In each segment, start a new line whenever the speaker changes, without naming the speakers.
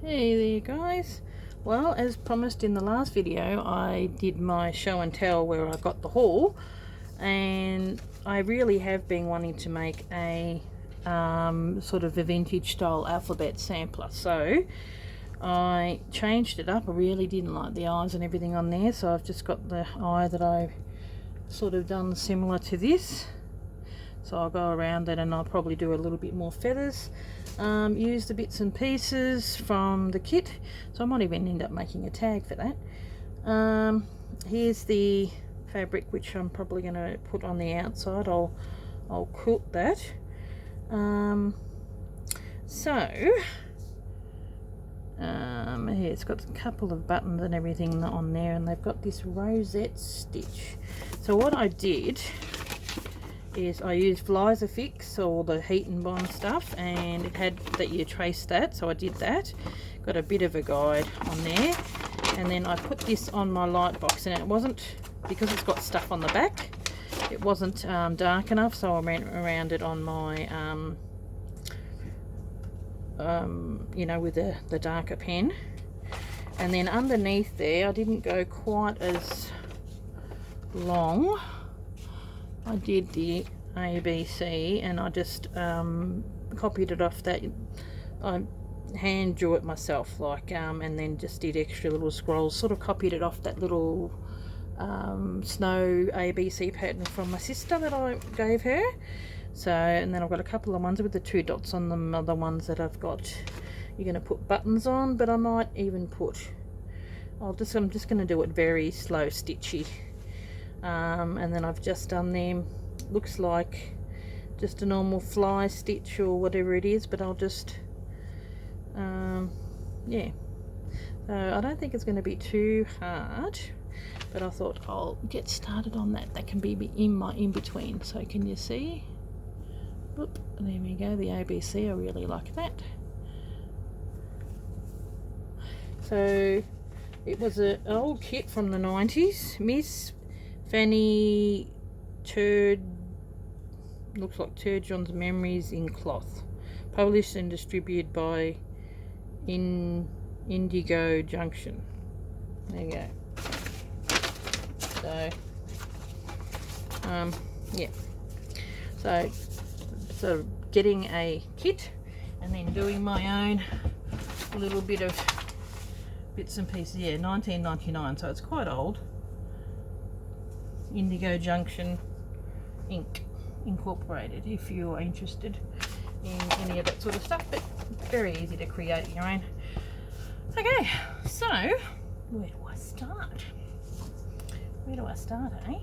Hey there guys. Well, as promised in the last video, I did my show and tell where I got the haul, and I really have been wanting to make a sort of a vintage style alphabet sampler. So I changed it up. I really didn't like the eyes and everything on there, so I've just got the eye that I've sort of done similar to this. So I'll go around it and I'll probably do a little bit more feathers. Use the bits and pieces from the kit, so I might even end up making a tag for that. Here's the fabric, which I'm probably going to put on the outside. I'll quilt that. Here it's got a couple of buttons and everything on there, and they've got this rosette stitch. So what I did is I used Fix or the heat and bond stuff, and it had that you trace that, so I did that. Got a bit of a guide on there, and then I put this on my light box, and it wasn't, because it's got stuff on the back, it wasn't dark enough, so I went around it on my you know, with the darker pen. And then underneath there I didn't go quite as long. I did the ABC and I just copied it off that. I hand drew it myself, like, and then just did extra little scrolls, sort of copied it off that little snow ABC pattern from my sister that I gave her. So, and then I've got a couple of ones with the 2 dots on them, other ones that I've got you're going to put buttons on, but I might even put, I'm just going to do it very slow stitchy. And then I've just done them, looks like just a normal fly stitch or whatever it is, but I'll just yeah, so I don't think it's going to be too hard, but I thought I'll get started on that. That can be in my in-between. So can you see? Oop, there we go, the ABC. I really like that. So it was an old kit from the 90s, Miss Fanny looks like Turgeon's Memories in Cloth, published and distributed by Indigo Junction. There you go. So yeah, so getting a kit and then doing my own little bit of bits and pieces. Yeah, 1999, so it's quite old. Indigo Junction Incorporated, if you're interested in any of that sort of stuff, but very easy to create your own. Okay, so where do I start? Eh?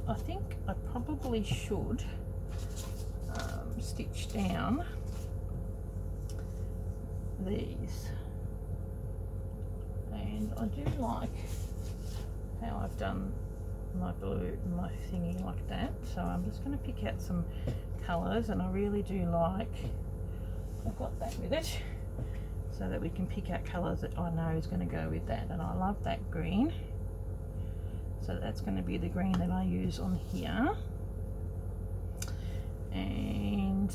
I think I probably should stitch down these, and I do like how I've done my thingy like that. So I'm just going to pick out some colours, and I really do like, I've got that with it, so that we can pick out colours that I know is going to go with that. And I love that green, so that's going to be the green that I use on here. And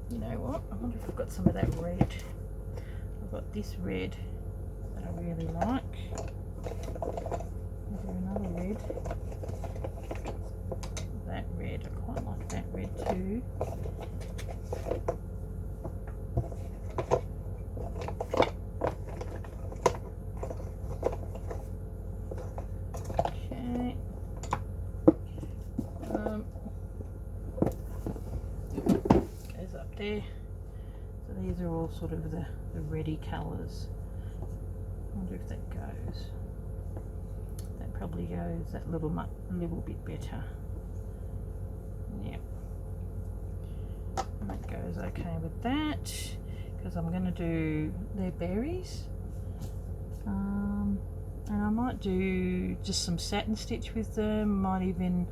you know what, I wonder if I've got some of that red. I've got this red that I really like. Is there another red? That red, I quite like that red too. Okay. Goes up there. So these are all sort of the reddy colours. I wonder if that goes. That probably goes that little bit better. Yeah, and that goes okay with that, because I'm going to do their berries, and I might do just some satin stitch with them. Might even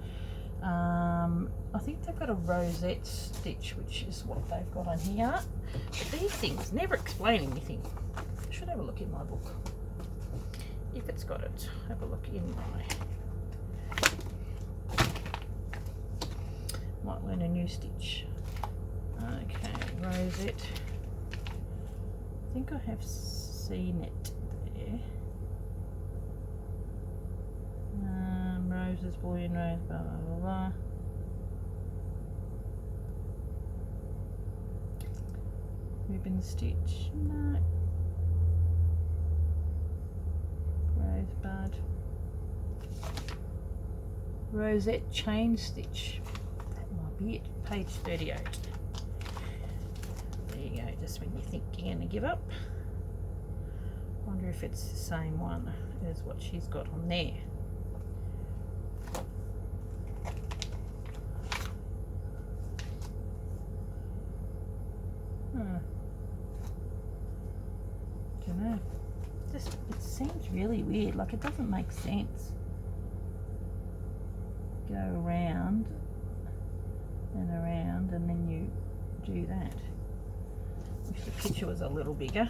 I think they've got a rosette stitch, which is what they've got on here. But these things never explain anything. I should have a look in my book if it's got it. Have a look in my Might learn a new stitch. Okay, rosette. I think I have seen it there. Roses, boy and rose, blah blah blah blah. Ribbon stitch, no. Rosebud. Rosette chain stitch. That might be it. Page 38. There you go, just when you think you're going to give up. Wonder if it's the same one as what she's got on there. Don't know. Just, it seems really weird, like it doesn't make sense. Go around and then you do that. Wish the picture was a little bigger.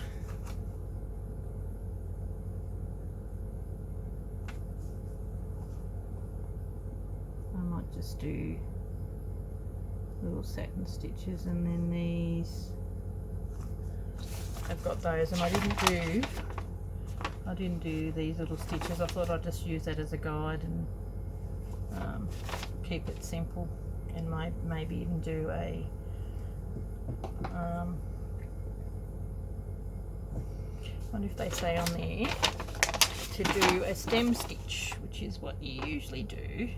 I might just do little satin stitches, and then these, I've got those, and I didn't do these little stitches. I thought I'd just use that as a guide and keep it simple, and maybe even do a wonder if they say on there to do a stem stitch, which is what you usually do.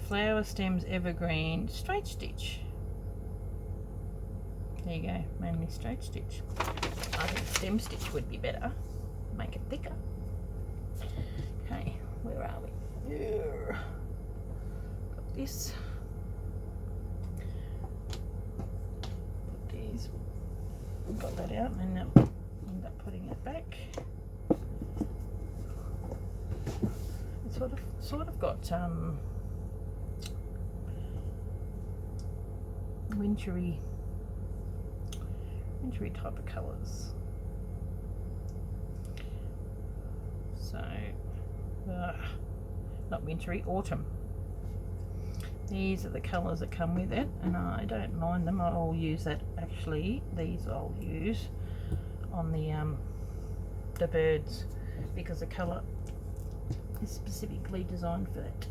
Flower stems evergreen straight stitch. There you go, mainly straight stitch. I think stem stitch would be better, make it thicker. Okay, where are we? Here. Got this. Put these. Got that out, and then end up putting it back. It's sort of got wintry type of colours. So, not wintry, autumn. These are the colours that come with it, and I don't mind them. I'll use that, actually, these I'll use on the birds, because the colour is specifically designed for that.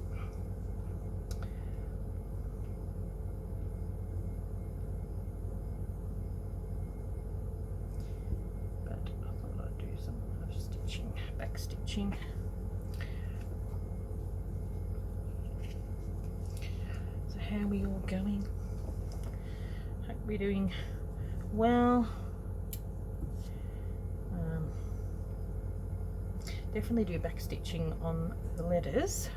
Back stitching. So how are we all going? Hope we're doing well. Definitely do back stitching on the letters,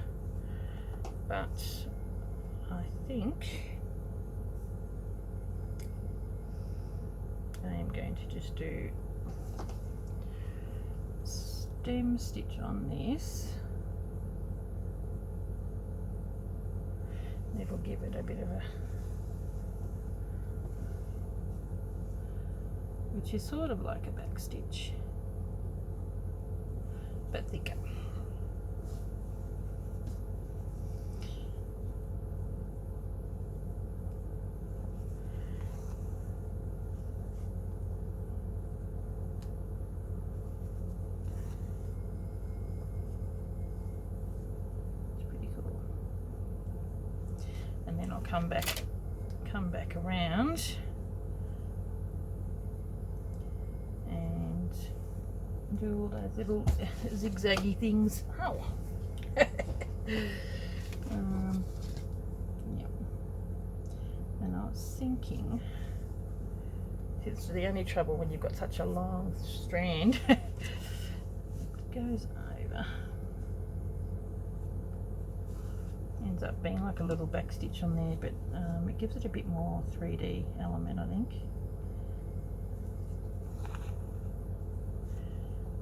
but I think I am going to just do stem stitch on this. It'll give it a bit of a, which is sort of like a back stitch, but thicker. And then I'll come back around and do all those little zigzaggy things. Oh. Yeah. And I was thinking, it's the only trouble when you've got such a long strand. It goes over. Ends up being like a little back stitch on there, but it gives it a bit more 3D element, I think.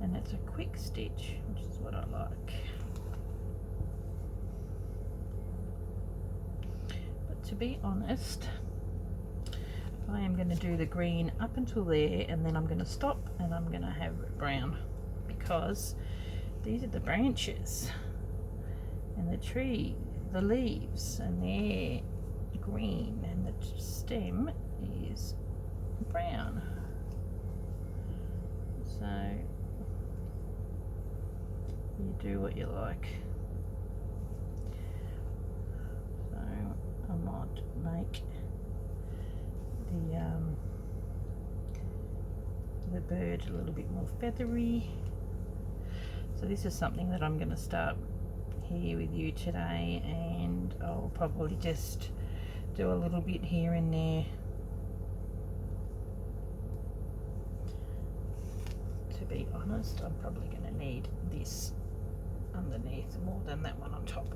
And it's a quick stitch, which is what I like. But to be honest, I am going to do the green up until there, and then I'm going to stop and I'm going to have brown, because these are the branches and the tree the leaves, and they're green, and the stem is brown. So you do what you like. So I might make the bird a little bit more feathery. So this is something that I'm going to start here with you today, and I'll probably just do a little bit here and there. To be honest, I'm probably going to need this underneath more than that one on top,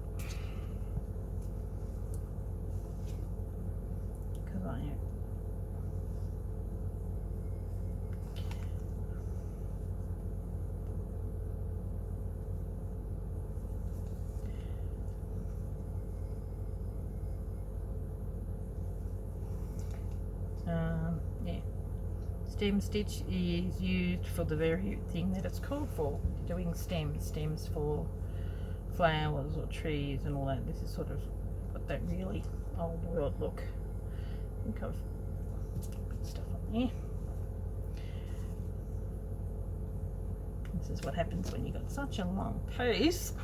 because I am yeah. Stem stitch is used for the very thing that it's called for, doing stems for flowers or trees and all that. This is sort of got that really old world look. I think I've put stuff on there. This is what happens when you've got such a long piece.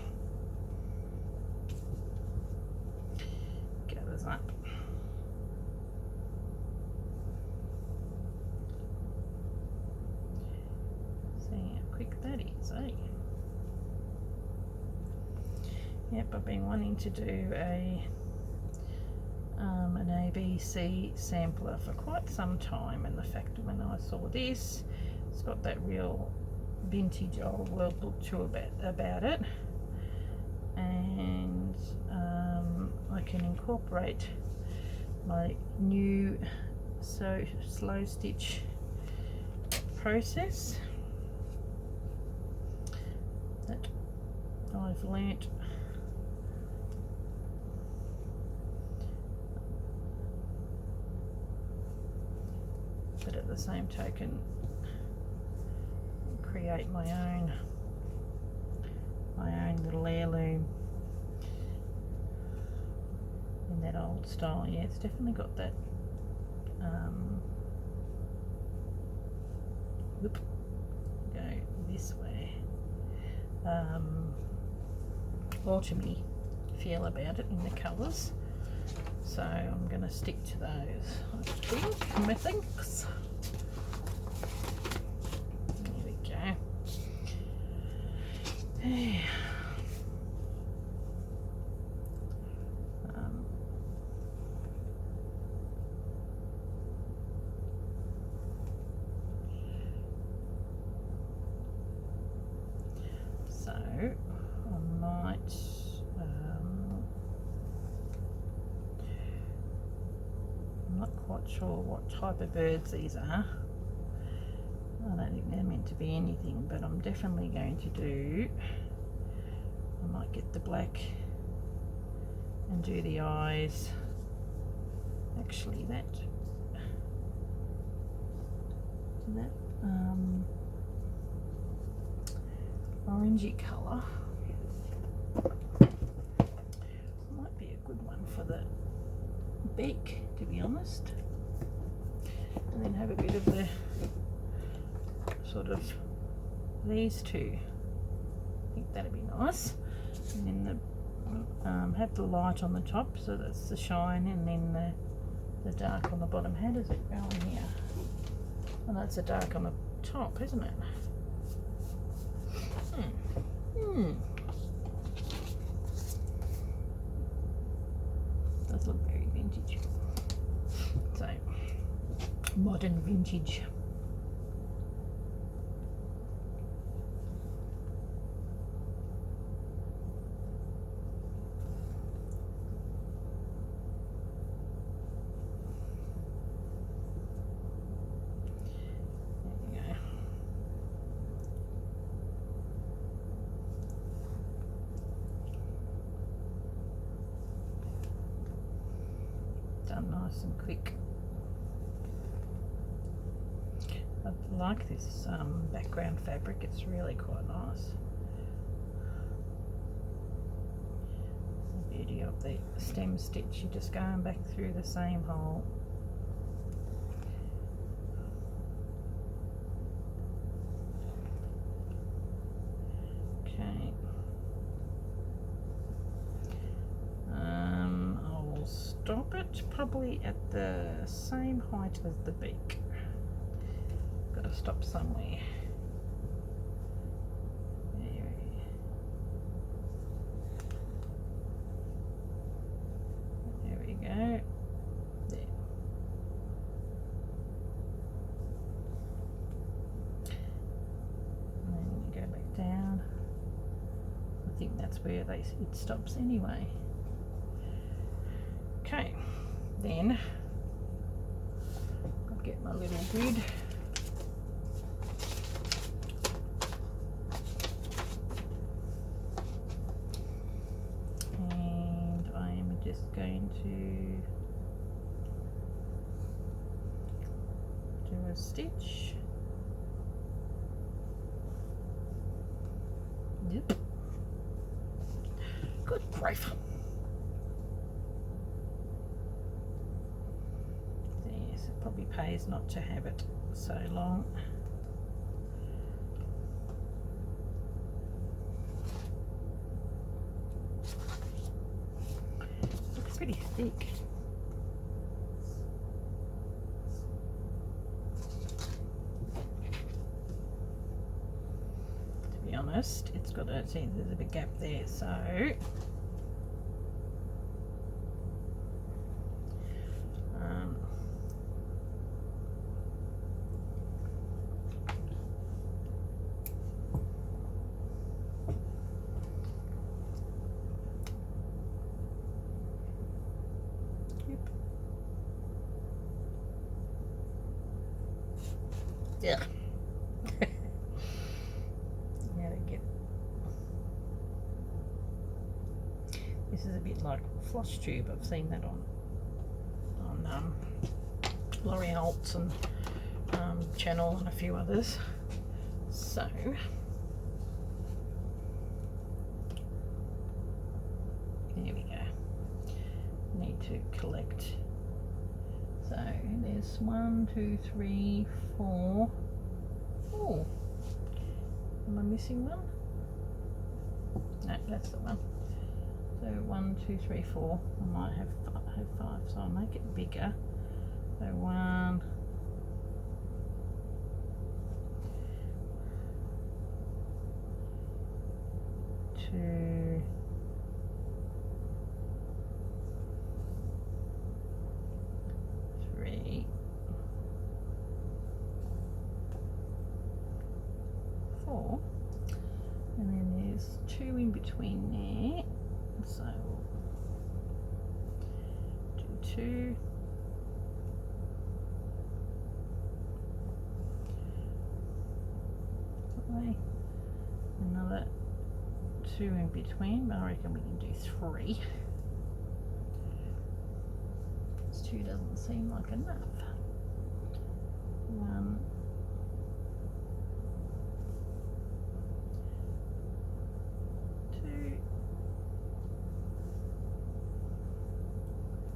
Gathers up. That is, eh? Yep, I've been wanting to do an ABC sampler for quite some time, and the fact that when I saw this, it's got that real vintage old world look to about it, and I can incorporate my new slow stitch process that I've learnt but at the same token create my own little heirloom in that old style. Yeah, it's definitely got that whoop, go this way, autumny feel about it in the colours, so I'm going to stick to those, I think, methinks. There we go. There. So I might I'm not quite sure what type of birds these are. I don't think they're meant to be anything, but I'm definitely going to do, I might get the black and do the eyes. Actually that orangey colour might be a good one for the beak, to be honest, and then have a bit of the sort of these two. I think that'd be nice, and then the have the light on the top, so that's the shine, and then the dark on the bottom. How does it go in here? Well, that's a dark on the top, isn't it? Does look very vintage. So, modern vintage. Done nice and quick. I like this background fabric, it's really quite nice. Beauty. beauty of the stem stitch. You're just going back through the same hole. Okay. I will stop it probably at the same height as the beak. Got to stop somewhere. There we go. There. And then you go back down. I think that's where it stops anyway. Okay, then I'll get my little grid. And I am just going to do a stitch. Yep. Good grief. Yes, it probably pays not to have it so long. Looks pretty thick. To be honest, it's got a, see, there's a big gap there, so yeah. This is a bit like floss tube. I've seen that on Laurie Holt's and channel and a few others. So there we go. Need to collect. So there's 1, 2, 3, 4. Oh, am I missing one? No, that's the one. So 1, 2, 3, 4. I might have 5, so I'll make it bigger. So 1, 2, 3, 4, and then there's 2 in between there. So do 2, another 2 in between, but I reckon we can do 3. This 2 doesn't seem like enough. 1, 2,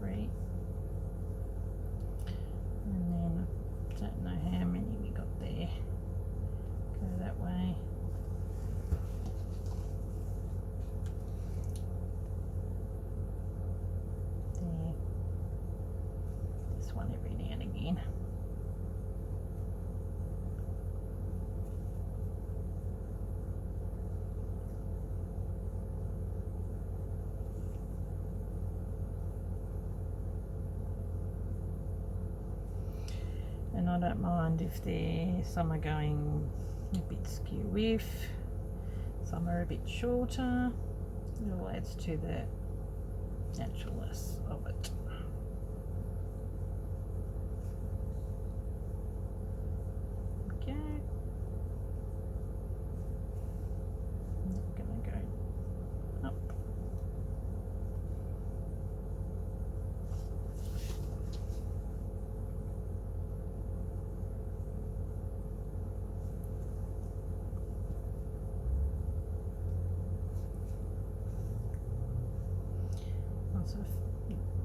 3, and then I don't know how many we got there. Go that way. There. This one every now and again. And I don't mind if some are going a bit skew with, some are a bit shorter. It all adds to the naturalness of it. Okay. I'm gonna go up.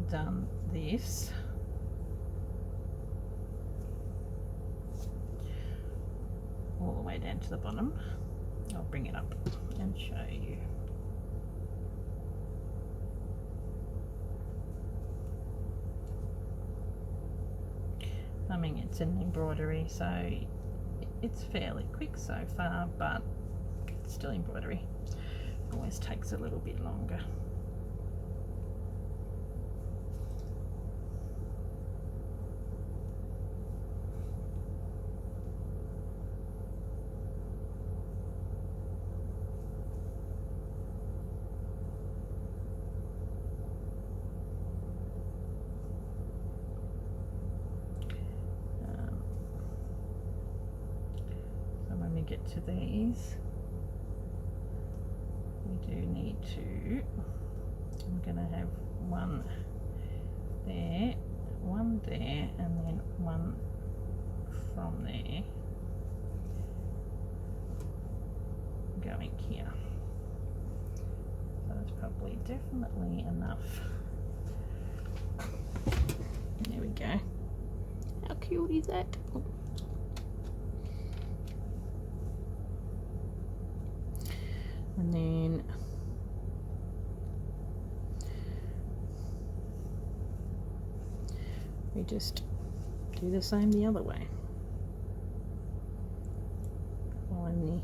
done this, all the way down to the bottom. I'll bring it up and show you. I mean, it's an embroidery, so it's fairly quick so far, but it's still embroidery. Always takes a little bit longer. Get to these, we do need to, I'm going to have one there, and then one from there going here. So that's probably definitely enough. There we go. How cute is that? And then we just do the same the other way. Find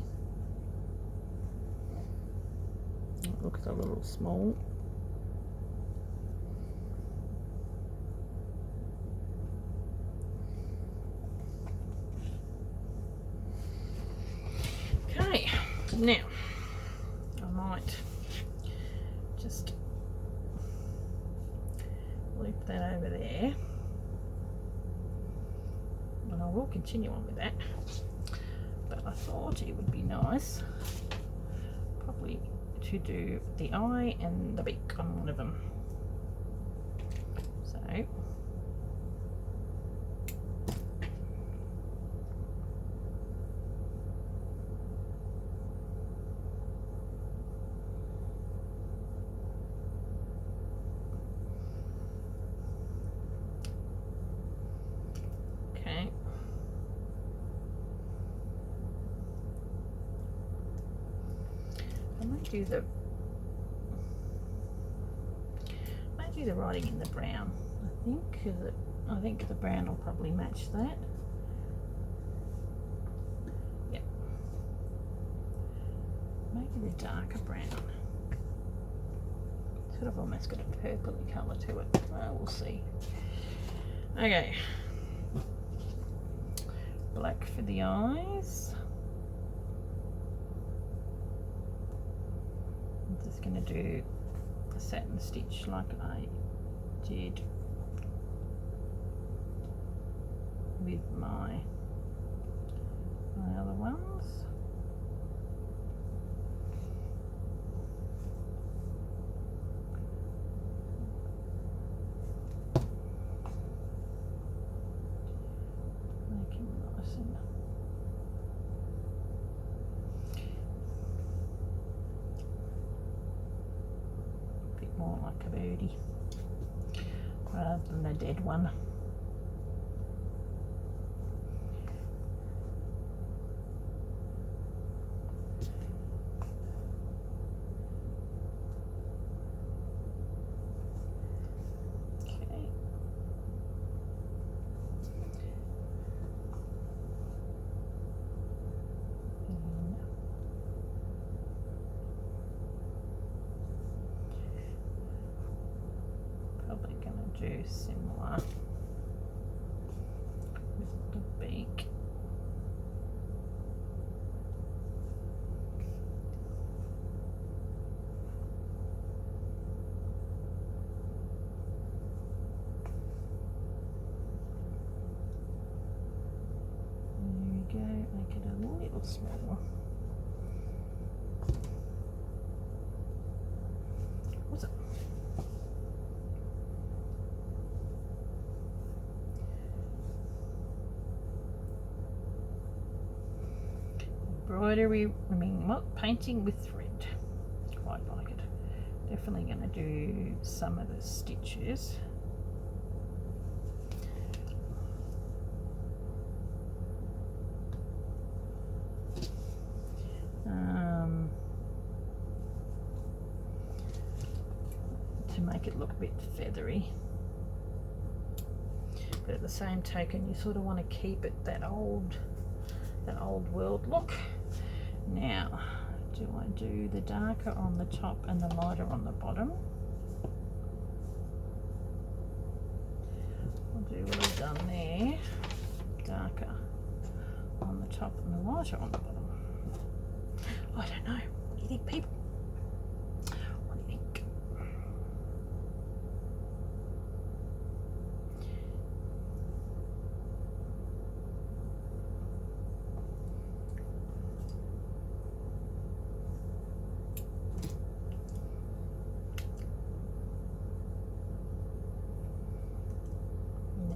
the, it looks a little small. Okay, now just loop that over there, and I will continue on with that, but I thought it would be nice probably to do the eye and the beak on one of them. So I might do the writing in the brown. I think the brown will probably match that. Yep. Maybe the darker brown. Sort of almost got a purpley colour to it. Well, we'll see. Okay. Black for the eyes. I'm just going to do a satin stitch like I did with my other ones. Make him nice and more like a birdie rather than a dead one. Okay. Probably going to do similar with the beak. There we go, make it a little smaller. What's it? Embroidery, painting with thread. Quite like it. Definitely going to do some of the stitches make it look a bit feathery. But at the same token, you sort of want to keep it that old world look. Now, do I do the darker on the top and the lighter on the bottom? I'll do what I've done there. Darker on the top and the lighter on the bottom. I don't know. What do you think, people? What do you think?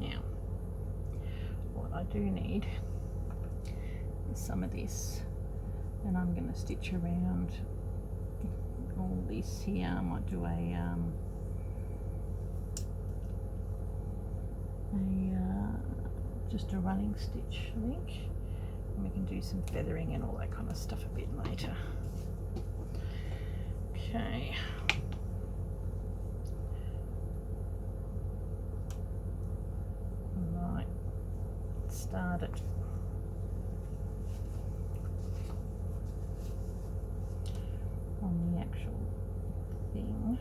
Now, what I do need is some of this, and I'm going to stitch around all this here. I might do just a running stitch, I think, and we can do some feathering and all that kind of stuff a bit later. Okay. Right, start it. On the actual thing.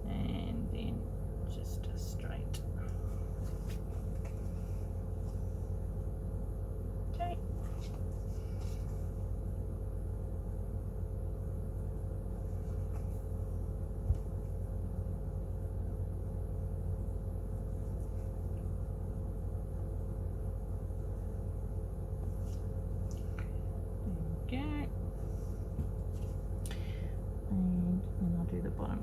And then just a straight. Okay. There we go. And then I'll do the bottom.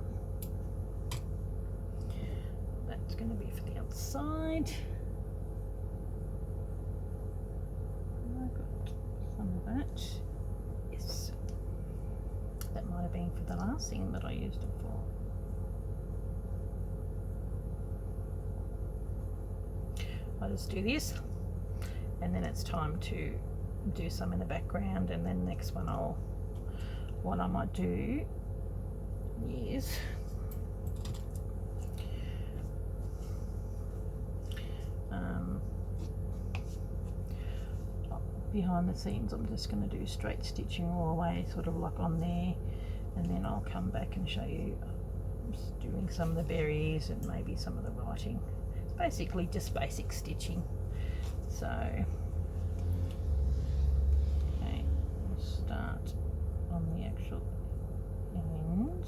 That's going to be for the outside. I got some of that. Yes. That might have been for the last thing that I used it for. I'll just do this, and then it's time to do some in the background, and then next one what I might do is behind the scenes I'm just going to do straight stitching all the way, sort of like on there, and then I'll come back and show you just doing some of the berries and maybe some of the writing. It's basically just basic stitching. So okay, we'll start on the actual end.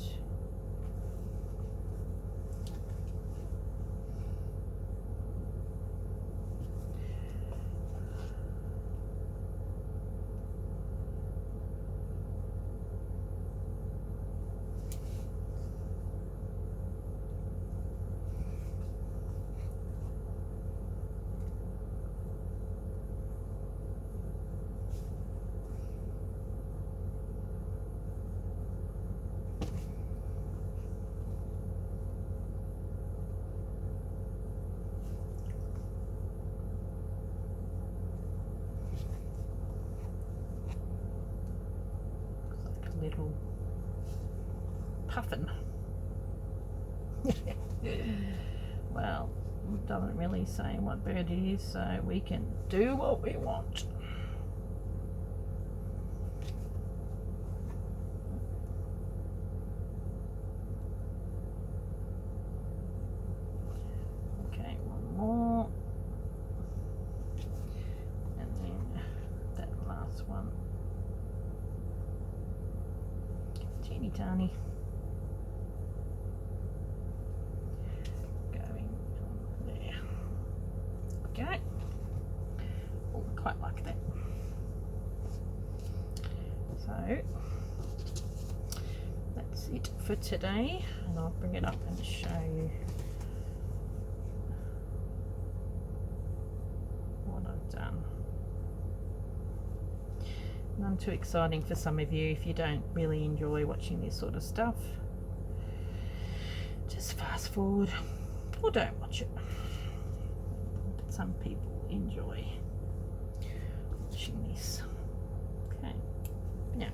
Little puffin. Well, it doesn't really say what bird it is, so we can do what we want. Okay, one more, and then that last one. Teeny tiny. Going on for today, and I'll bring it up and show you what I've done. None too exciting for some of you if you don't really enjoy watching this sort of stuff. Just fast forward or don't watch it. But some people enjoy watching this. Okay, yeah.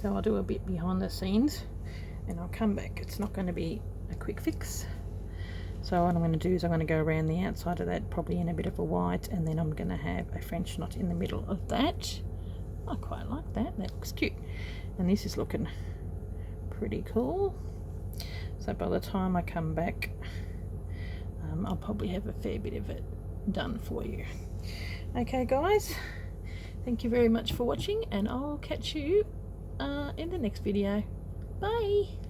So I'll do a bit behind the scenes and I'll come back. It's not going to be a quick fix. So what I'm going to do is I'm going to go around the outside of that, probably in a bit of a white, and then I'm going to have a French knot in the middle of that. I quite like that. That looks cute. And this is looking pretty cool. So by the time I come back, I'll probably have a fair bit of it done for you. Okay guys, thank you very much for watching, and I'll catch you in the next video. Bye.